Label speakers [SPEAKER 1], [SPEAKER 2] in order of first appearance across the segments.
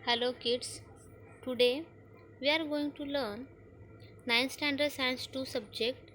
[SPEAKER 1] Hello kids, today we are going to learn 9th standard science 2 subject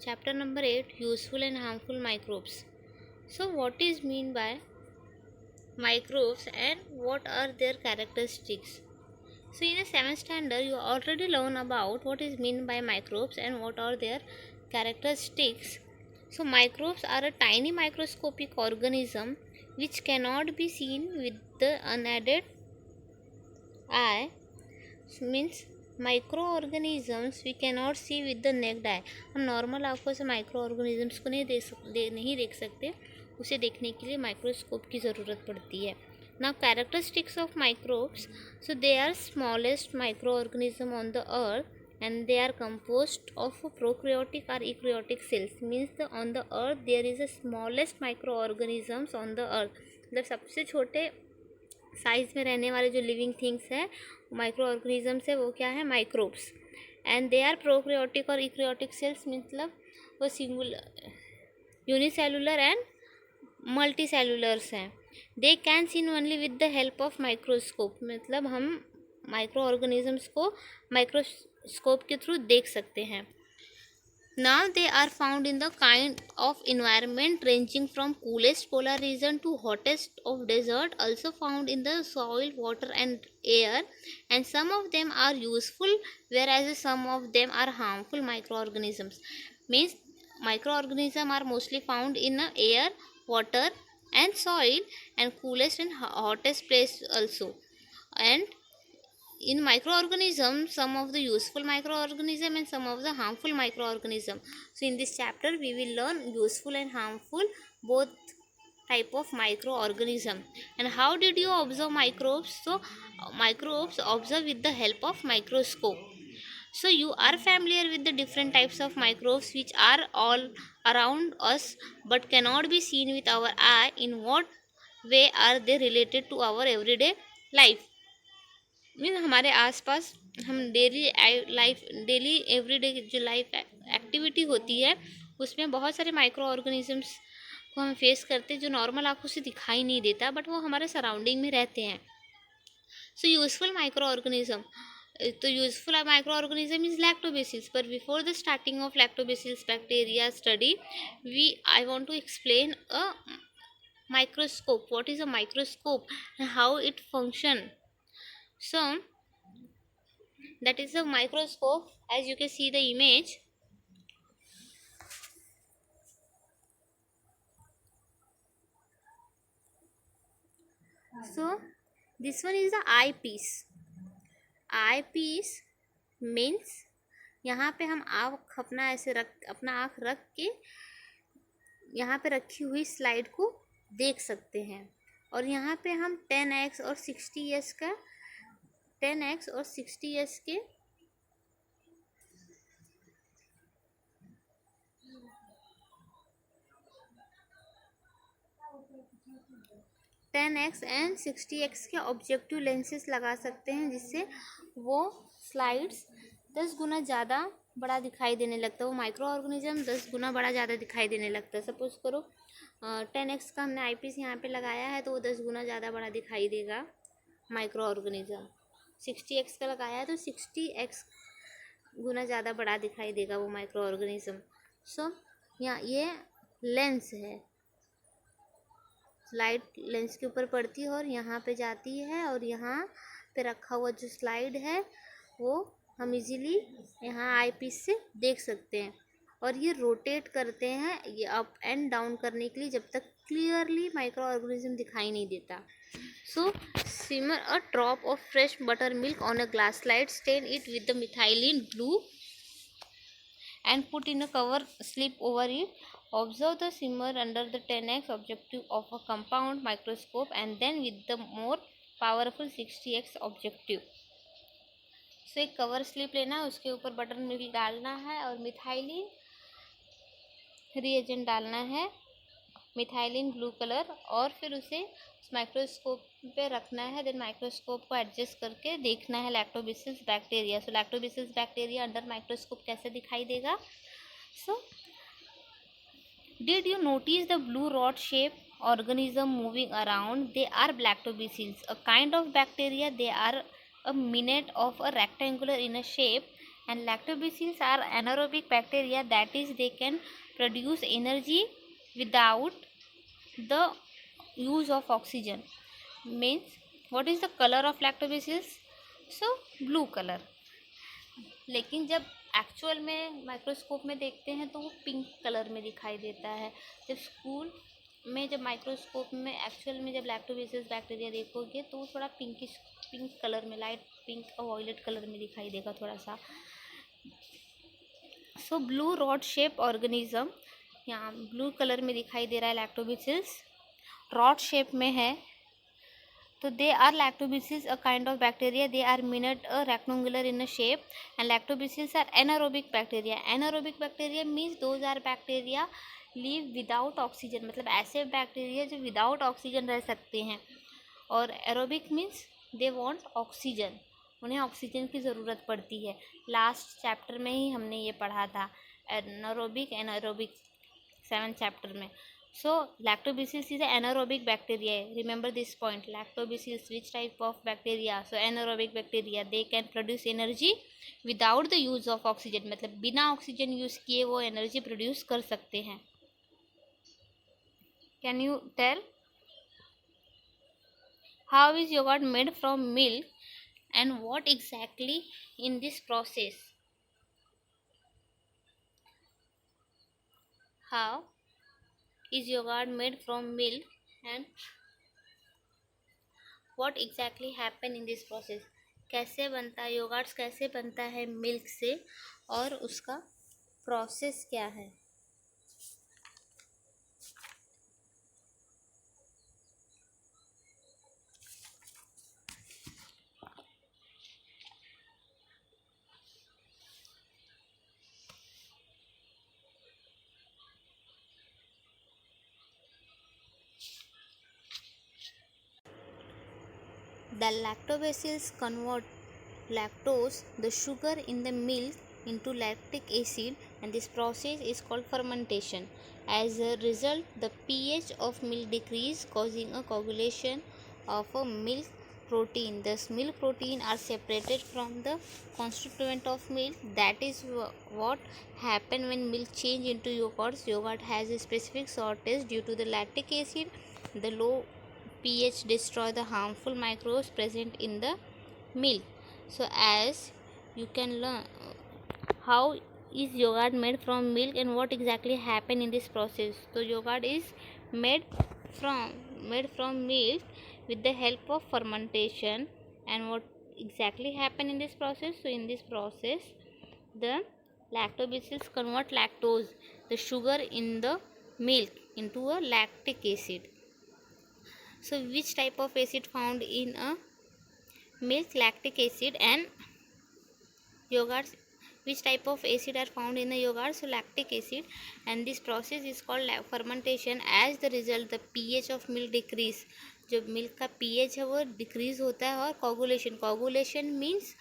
[SPEAKER 1] chapter number 8 useful and harmful microbes. So what is mean by microbes and what are their characteristics? So in the 7th standard you already learn about what is mean by microbes and what are their characteristics. So microbes are a tiny microscopic organism which cannot be seen with the unaided eye. Means microorganisms we can not see with the naked eye. हम normal आंखों से micro organisms को नहीं देख सकते. उसे देखने के लिए माइक्रोस्कोप की ज़रूरत पड़ती है. Now characteristics of microbes. So they are smallest microorganism on the earth and they are composed of prokaryotic or eukaryotic cells. Means on the earth there is a smallest microorganisms on the earth. मतलब सबसे छोटे size में रहने वाले जो living things है microorganisms है वो क्या है microbes. And they are prokaryotic और इक्रियोटिक सेल्स मतलब वो singular unicellular and multicellulars हैं. They can seen only with the help of microscope. मतलब हम माइक्रो ऑर्गेनिजम्स को माइक्रोस्कोप के थ्रू देख सकते हैं. Now they are found in the kind of environment ranging from coolest polar region to hottest of desert, also found in the soil, water and air, and some of them are useful whereas some of them are harmful microorganisms. Means microorganisms are mostly found in the air, water and soil and coolest and hottest place also. And in microorganisms some of the useful microorganism and some of the harmful microorganism. So in this chapter we will learn useful and harmful both type of microorganism. And how did you observe microbes? So microbes observe with the help of microscope. So you are familiar with the different types of microbes which are all around us but cannot be seen with our eye. In what way are they related to our everyday life? Mean हमारे आसपास हम daily everyday जो life activity होती है उसमें बहुत सारे micro organisms को हम फेस करते हैं जो नॉर्मल आंखों से दिखाई नहीं देता बट वो हमारे सराउंडिंग में रहते हैं. So useful microorganism. तो useful microorganism is lactobacillus. पर before the starting of lactobacillus bacteria study I want to explain a microscope. What is a microscope and how it function? So that is a microscope. As you can see the image, so this one is the eyepiece. Eyepiece means यहाँ पे हम आँख अपना ऐसे अपना आँख रख के यहाँ पे रखी हुई स्लाइड को देख सकते हैं. और यहाँ पे हम 10x और 60 ईयर्स का 10x और 60 ईयर्स के 10x एंड 60x के ऑब्जेक्टिव लेंसेज लगा सकते हैं जिससे वो स्लाइड्स 10 गुना ज़्यादा बड़ा दिखाई देने लगता है. वो माइक्रो ऑर्गेनिज्म 10 गुना बड़ा ज़्यादा दिखाई देने लगता है. सपोज करो 10x का हमने आईपीस यहाँ पे लगाया है तो वो 10 गुना ज़्यादा बड़ा दिखाई देगा माइक्रो ऑर्गेनिज्म. 60x का लगाया है तो 60x गुना ज़्यादा बड़ा दिखाई देगा वो माइक्रो ऑर्गेनिज्म. सो यहाँ ये लेंस है. लाइट लेंस के ऊपर पड़ती है और यहाँ पे जाती है और यहाँ पे रखा हुआ जो स्लाइड है वो हम इजीली यहाँ आई पीस से देख सकते हैं. और ये रोटेट करते हैं ये अप एंड डाउन करने के लिए जब तक क्लियरली माइक्रो ऑर्गेनिज्म दिखाई नहीं देता. So smear a drop of fresh buttermilk on a glass slide, stain it with the methylene blue and put in a cover slip over it. Observe the simmer under the 10x objective of a compound microscope and then with the more powerful 60x objective. So एक cover slip लेना है, उसके ऊपर butter milk डालना है और methylene reagent डालना है, मिथाइलिन ब्लू कलर, और फिर उसे उस माइक्रोस्कोप पे रखना है. देन माइक्रोस्कोप को एडजस्ट करके देखना है लैक्टोबैसिलस बैक्टीरिया. सो लैक्टोबैसिलस बैक्टीरिया अंडर माइक्रोस्कोप कैसे दिखाई देगा. So did you notice the blue rod shape organism moving around, they are lactobacills, a kind of bacteria. They are a minute of a rectangular in a shape, and lactobacills are anaerobic bacteria, that is they can produce energy without the use of oxygen. Means what is the color of lactobacillus? So blue color. लेकिन जब actual में microscope में देखते हैं तो वो pink colour में दिखाई देता है। जब स्कूल में जब माइक्रोस्कोप में एक्चुअल में जब लैक्टोबैसिलस बैक्टीरिया देखोगे तो वो थोड़ा पिंक कलर में, लाइट पिंक और वॉयलेट कलर में दिखाई देगा थोड़ा सा। सो ब्लू रॉड शेप ऑर्गेनिज्म, यहाँ ब्लू कलर में दिखाई दे रहा है लैक्टोबैसिलस, रॉड शेप में है। So they are lactobacillus, a kind of bacteria. They are minute rectangular in a shape, and lactobacillus are anaerobic bacteria. Anaerobic bacteria means those are bacteria live without oxygen, मतलब ऐसे bacteria जो without oxygen रह सकते हैं। और aerobic means they want oxygen, उन्हें oxygen की ज़रूरत पड़ती है। लास्ट चैप्टर में ही हमने ये पढ़ा था, एनारोबिक एनारोबिक 7th चैप्टर में। So lactobacillus is an anaerobic bacteria. Remember this point. Lactobacillus, which type of bacteria? So anaerobic bacteria. They can produce energy without the use of oxygen. मतलब बिना oxygen use किए वो energy produce कर सकते हैं। Can you tell how is yogurt made from milk and what exactly in this process? How is yogurt made from milk and what exactly happen in this process? कैसे बनता है yoghurts, कैसे बनता है milk से और उसका प्रोसेस क्या है? The lactobacillus convert lactose, the sugar in the milk, into lactic acid, and this process is called fermentation. As a result, the pH of milk decreases, causing a coagulation of a milk protein. Thus, milk protein are separated from the constituent of milk. That is what happens when milk change into yogurt. Yogurt has a specific sour taste due to the lactic acid. The low pH destroy the harmful microbes present in the milk. So as you can learn how is yogurt made from milk and what exactly happen in this process. So yogurt is made from milk with the help of fermentation, and what exactly happen in this process? So in this process the lactobacillus convert lactose, the sugar in the milk, into a lactic acid. So which type of acid found in a milk? Lactic acid. And yogurts, which type of acid are found in the yogurt? So lactic acid. And this process is called fermentation. As the result the pH of milk decrease, जब milk का pH है वो decrease होता है। और coagulation, coagulation means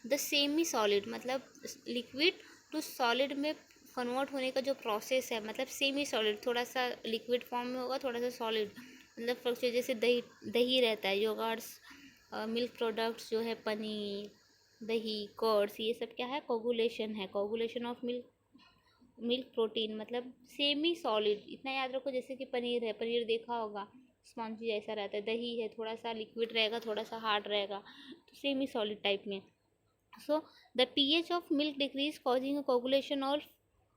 [SPEAKER 1] the semi solid, मतलब liquid to solid में convert होने का जो प्रोसेस है, मतलब सेमी सॉलिड, थोड़ा सा लिक्विड फॉर्म में होगा, थोड़ा सा सॉलिड, मतलब फ्लक्चुएट, जैसे दही दही रहता है, योगर्ट्स, मिल्क प्रोडक्ट्स जो है, पनीर, दही, कर्ड्स, ये सब क्या है? कोगुलेशन है, कोगुलेशन ऑफ मिल्क प्रोटीन, मतलब सेमी सॉलिड। इतना याद रखो, जैसे कि पनीर है, पनीर देखा होगा स्पॉन्जी जैसा रहता है, दही है थोड़ा सा लिक्विड रहेगा, थोड़ा सा हार्ड रहेगा, तो सेमी सॉलिड टाइप में। So the pH of milk decrease, causing a coagulation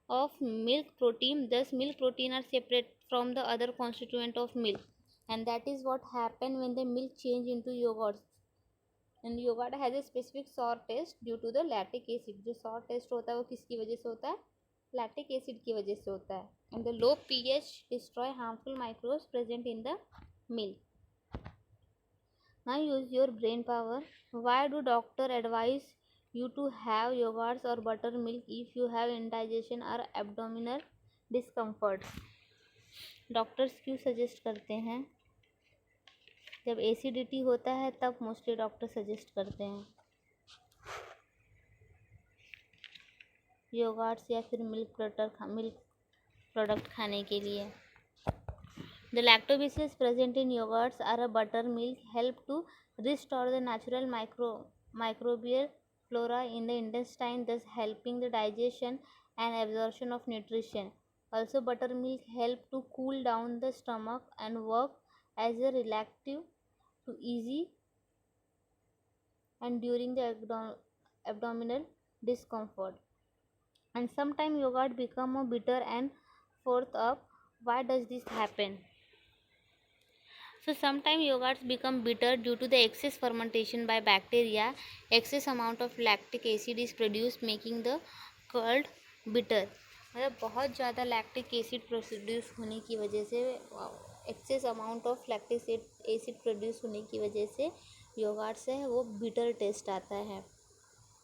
[SPEAKER 1] of milk protein. Thus milk protein are separate from the other constituent of milk, and that is what happen when the milk change into yogurt. And yogurt has a specific sour taste due to the lactic acid. जो sour taste होता है वो किसकी वजह से होता है? Lactic acid की वजह से होता है। And the low pH destroy harmful microbes present in the milk. Now use your brain power. Why do doctor advise you to have yogurts or buttermilk if you have indigestion or abdominal discomfort? Doctors क्यों suggest करते हैं? जब acidity होता है तब mostly doctor suggest करते हैं yoghurts या फिर मिल्क प्रोडक्ट खाने के लिए। The lactobacillus present in yogurts or buttermilk help to restore the natural microbial flora in the intestine, thus helping the digestion and absorption of nutrition. Also, buttermilk help to cool down the stomach and work as a relaxative to easy and during the abdominal discomfort. And sometimes yogurt become a bitter and fourth up. Why does this happen? So sometimes yogurts become bitter due to the excess fermentation by bacteria. Excess amount of lactic acid is produced making the curd bitter. मतलब बहुत ज़्यादा lactic acid produce होने की वजह से, access amount of lactic acid produce होने की वजह से योगर्ट से वो बिटर टेस्ट आता है,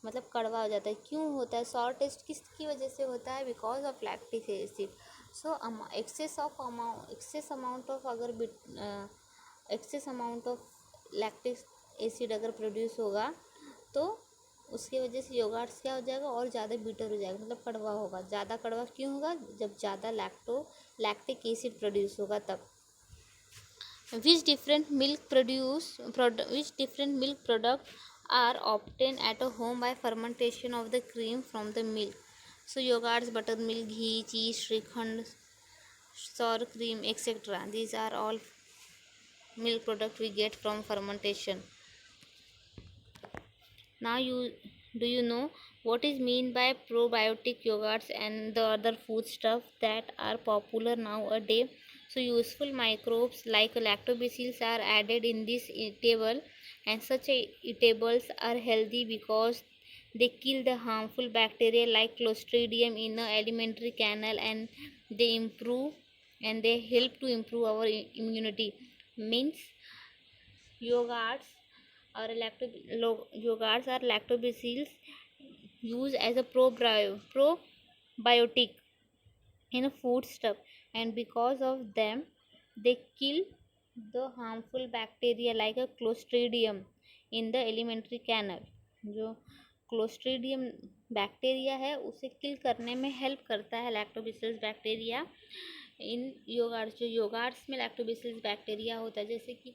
[SPEAKER 1] मतलब कड़वा हो जाता है। क्यों होता है? सॉर टेस्ट किसकी वजह से होता है? Because of lactic acid. So excess amount of अगर excess amount of lactic acid अगर प्रोड्यूस होगा तो उसकी वजह से योगर्ट्स क्या हो जाएगा? और ज़्यादा बिटर हो जाएगा, मतलब कड़वा होगा। ज़्यादा कड़वा क्यों होगा? जब ज़्यादा लैक्टिक एसिड प्रोड्यूस होगा तब। Which different milk product are obtained at a home by fermentation of the cream from the milk? So yogurts, buttermilk, ghee, cheese, shrikhand, sour cream, etc. These are all milk product we get from fermentation. Now do you know what is mean by probiotic yogurts and the other food stuff that are popular nowadays? So useful microbes like lactobacillus are added in this table, and such eatables are healthy because they kill the harmful bacteria like Clostridium in the alimentary canal, and they help to improve our immunity. Means yogurts yogurts are lactobacillus used as a probiotic in a food stuff, and because of them they kill the harmful bacteria like a clostridium in the alimentary canal. जो clostridium bacteria है उसे किल करने में help करता है lactobacillus bacteria इन योगार्ट्स। जो योगार्ट्स में lactobacillus bacteria होता है, जैसे कि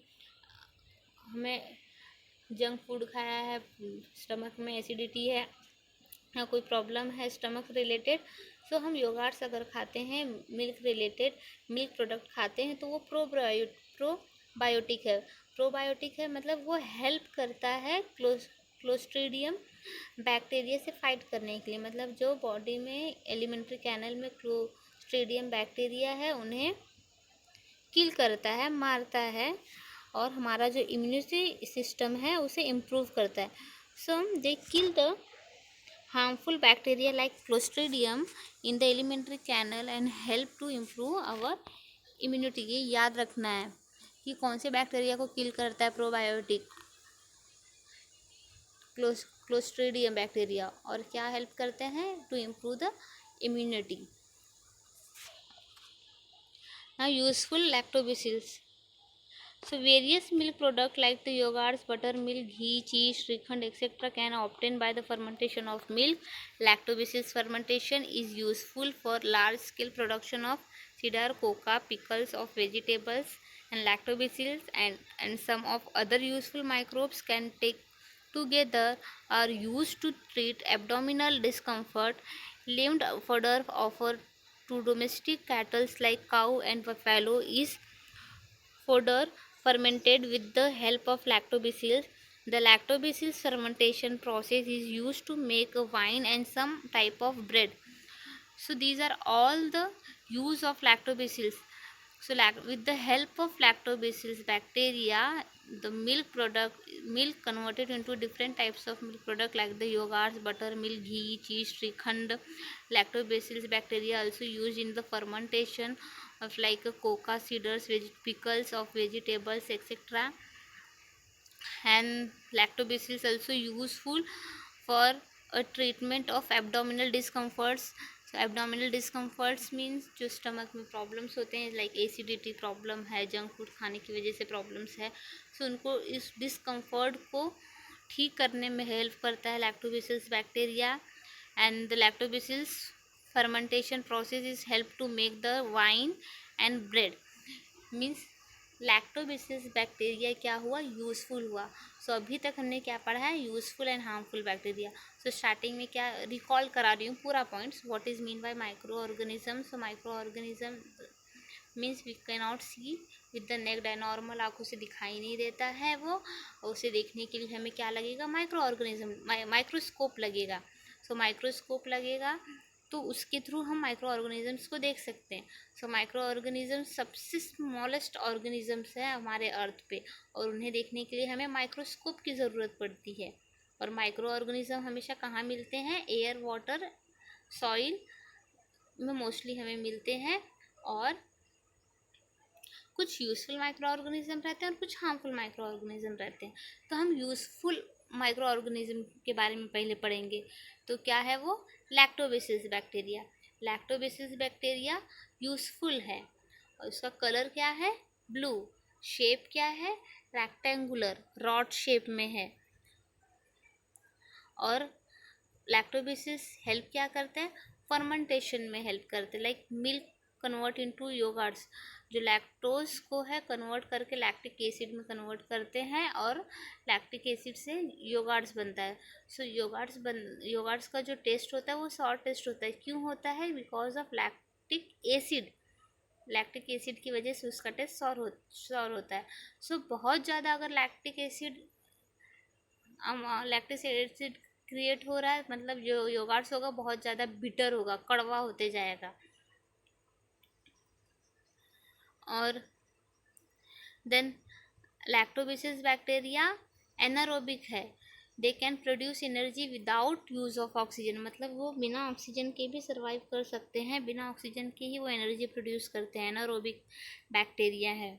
[SPEAKER 1] हमें जंक फूड खाया है, स्टमक में एसिडिटी है या कोई प्रॉब्लम है स्टमक रिलेटेड, सो हम योगर्ट्स अगर खाते हैं, मिल्क प्रोडक्ट खाते हैं, तो वो प्रोबायोटिक है मतलब वो हेल्प करता है क्लोस्ट्रीडियम बैक्टीरिया से फाइट करने के लिए। मतलब जो बॉडी में एलिमेंट्री कैनल में क्लोस्ट्रीडियम बैक्टीरिया है उन्हें किल करता है, मारता है, और हमारा जो इम्यूनिटी सिस्टम है उसे इम्प्रूव करता है। So they kill the harmful bacteria like clostridium in the alimentary canal and help to improve our immunity। ये याद रखना है कि कौन से बैक्टीरिया को किल करता है प्रोबायोटिक, क्लोस्ट्रीडियम बैक्टीरिया, और क्या हेल्प करते हैं? To improve the immunity. Now useful lactobacillus. So various milk products like the yogurts, buttermilk, ghee, cheese, shrikhand, etc. can obtained by the fermentation of milk. Lactobacillus fermentation is useful for large-scale production of cider, coca, pickles of vegetables, and lactobacillus and some of other useful microbes can take together are used to treat abdominal discomfort. Limbed fodder offered to domestic cattle like cow and buffalo is fodder fermented with the help of lactobacillus. The lactobacillus fermentation process is used to make a wine and some type of bread. So these are all the use of lactobacillus. So with the help of lactobacillus bacteria, the milk converted into different types of milk product like the yogurts, buttermilk, ghee, cheese, shrikhand. Lactobacillus bacteria also used in the fermentation of like a coca, ciders, pickles of vegetables, etc. And lactobacillus also useful for a treatment of abdominal discomforts. So abdominal discomforts means जो stomach में problems होते हैं, like acidity problem है, junk food खाने की वजह से problems है, सो उनको इस डिस्कम्फर्ट को ठीक करने में हेल्प करता है lactobacillus bacteria. And the lactobacillus fermentation process is help to make the wine and bread. Means lactobacillus bacteria क्या हुआ, यूज़फुल हुआ। सो अभी तक हमने क्या पढ़ा है, useful and harmful bacteria. So starting में क्या रिकॉल करा रही हूँ पूरा points, what is mean by micro organism. So micro organism means we can not see with the naked eye, normal आँखों से दिखाई नहीं देता है वो, और उसे देखने के लिए हमें क्या लगेगा, माइक्रो ऑर्गेनिज्म, माइक्रोस्कोप लगेगा। सो माइक्रोस्कोप लगेगा तो उसके थ्रू हम माइक्रो ऑर्गेनिजम्स को देख सकते हैं। सो माइक्रो ऑर्गेनिज्म सबसे स्मॉलेस्ट ऑर्गेनिजम्स है हमारे अर्थ पे, और उन्हें देखने के लिए हमें माइक्रोस्कोप की ज़रूरत पड़ती है। और माइक्रो ऑर्गेनिज्म हमेशा कहाँ मिलते हैं, एयर, वाटर, सॉइल में मोस्टली हमें मिलते हैं। और कुछ यूज़फुल माइक्रो ऑर्गेनिज्म रहते हैं और कुछ हार्मफुल माइक्रो ऑर्गेनिज्म रहते हैं। तो हम यूज़फुल माइक्रो ऑर्गेनिज्म के बारे में पहले पढ़ेंगे। तो क्या है वो, lactobacillus bacteria. Lactobacillus bacteria useful है और उसका कलर क्या है, ब्लू। शेप क्या है, रेक्टेंगुलर, रॉड शेप में है। और लैक्टोबैसिलस हेल्प क्या करते हैं, फर्मेंटेशन में हेल्प करते हैं। Like milk convert into yoghurts, जो लैक्टोज को है कन्वर्ट करके लैक्टिक एसिड में कन्वर्ट करते हैं और लैक्टिक एसिड से योगर्ट्स बनता है। सो योगर्ट्स का जो टेस्ट होता है वो सॉर टेस्ट होता है। क्यों होता है, because of lactic acid. Lactic acid की वजह से उसका टेस्ट सॉर होता है। सो बहुत ज़्यादा अगर लैक्टिक एसिड क्रिएट हो रहा है, मतलब जो योगर्ट्स होगा बहुत ज़्यादा बिटर होगा, कड़वा होते जाएगा। और देन लैक्टोबैसिलस बैक्टीरिया एनारोबिक है, they can produce energy without use of oxygen, मतलब वो बिना ऑक्सीजन के भी सर्वाइव कर सकते हैं, बिना ऑक्सीजन के ही वो एनर्जी प्रोड्यूस करते हैं, एनारोबिक बैक्टीरिया है।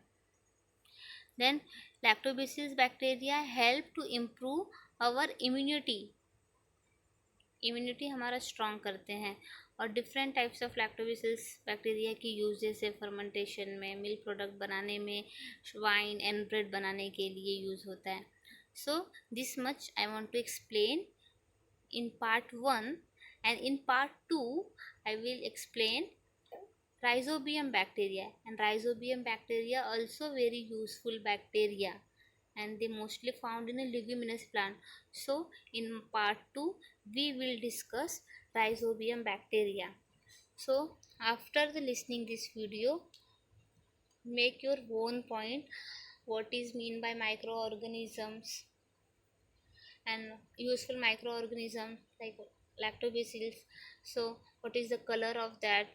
[SPEAKER 1] Then lactobacillus bacteria help to improve our immunity हमारा स्ट्रॉन्ग करते हैं। और different types of lactobacillus bacteria की यूज, जैसे फर्मेंटेशन में, मिल्क प्रोडक्ट बनाने में, वाइन एंड ब्रेड बनाने के लिए यूज़ होता है। So this much I want to explain in part 1, and in part 2 I will explain rhizobium bacteria. And rhizobium bacteria also very useful bacteria, and they mostly found in a leguminous plant. So in part 2 we will discuss rhizobium bacteria. So after the listening this video, make your own point, what is mean by microorganisms and useful microorganisms like lactobacillus. So what is the color of that,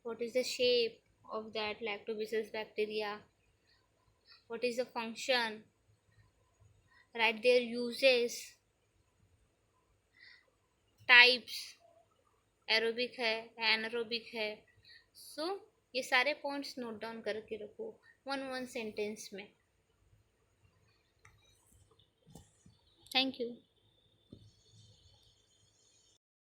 [SPEAKER 1] what is the shape of that lactobacillus bacteria, what is the function, write their uses, types, aerobic है, anaerobic है। सो ये सारे points note down करके रखो one sentence में। Thank you.